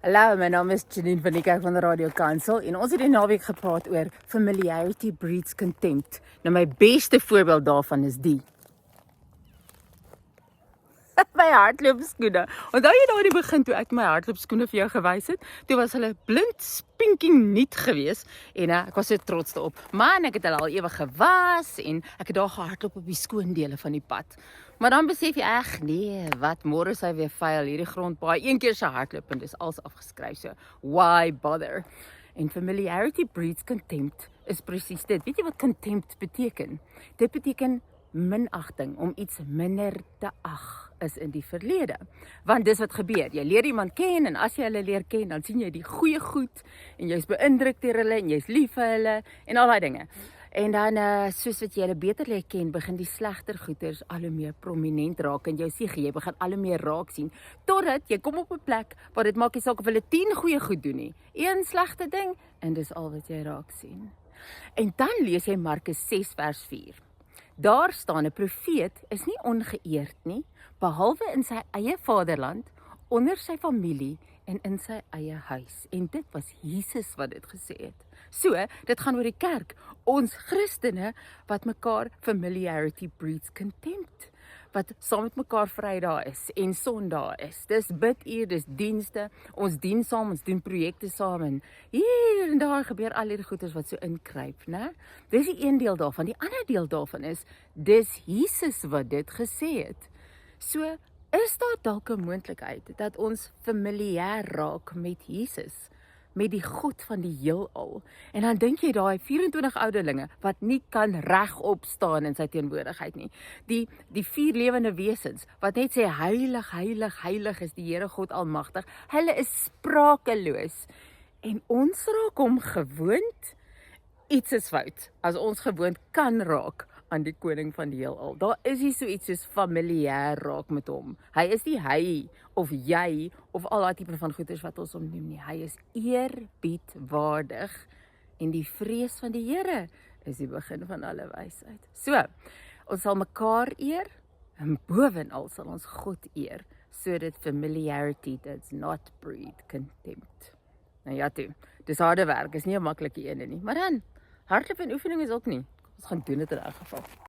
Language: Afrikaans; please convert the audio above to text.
Hallo, my naam is Janine van die Kerk van die Radio Kansel en ons het die naweek gepraat oor familiarity breeds contempt. Nou my beste voorbeeld daarvan is die. My hardloopskoene. Onthou jy daar in die begin toe ek my hardloopskoene vir jou gewys het? Toe was hulle blind spinking nuut gewees en ek was so trots daarop. Man, ek het hulle al ewig gewas en ek het daar gehardloop op die skoon dele van die pad. Maar dan besef jy, nee, wat môre is hy weer vuil, hierdie grondpaai, een keer sy hardloop en dis alles afgeskryf, so why bother? En familiarity breeds contempt is presies dit. Weet jy wat contempt beteken? Dit beteken minagting, om iets minder te ag is in die verlede. Want dis wat gebeur, jy leer iemand ken en as jy hulle leer ken, dan sien jy die goeie goed en jy's beïndruk deur hulle en jy's lief vir hulle en al daai dinge. En dan, soos wat jy hulle beter leer ken, begin die slegter goeders al hoe meer prominent raak in jou siege. Jy begin al hoe meer raak sien, totdat jy kom op 'n plek waar dit maak nie saak of hulle 10 goeie goed doen nie. Een slegte ding, en dis al wat jy raak sien. En dan lees jy Markus 6 vers 4. Daar staan 'n profeet is nie ongeëerd nie, behalwe in sy eie vaderland, onder sy familie en in sy eie huis. En dit was Jesus wat dit gesê het. So, dit gaan oor die kerk, ons Christene wat mekaar familiarity breeds contempt, wat saam met mekaar Vrydag is en Sondag is. Dis biduur, dis dienste, ons dien saam, ons doen projekte saam en hier en daar gebeur al hierdie goeders wat so inkruip, né? Dis die een deel daarvan. Die ander deel daarvan is, dis Jesus wat dit gesê het. So, is daar dalk 'n moontlikheid dat ons familier raak met Jesus, met die God van die heelal. En dan dink jy daai 24 ouderlinge wat nie kan regop staan in sy teenwoordigheid nie. Die 4 lewende wesens wat net sê heilig, heilig, heilig is die Here God Almagtig. Hulle is sprakeloos. En ons raak hom gewoond. Iets is fout as ons gewoond kan raak aan die koning van die heelal. Daar is nie so iets soos familier raak met hom. Hy is nie hy of jy of al daai tipe van goeders wat ons hom noem nie. Hy is eerbiedwaardig en die vrees van die Here is die begin van alle wysheid. So, ons sal mekaar eer en bovenal sal ons God eer, sodat familiarity does not breed contempt. Nou ja toe, dis harde werk, is nie 'n maklike een nie, maar dan hardloop en oefening is ook nie. Ons gaan doen dit in elk geval.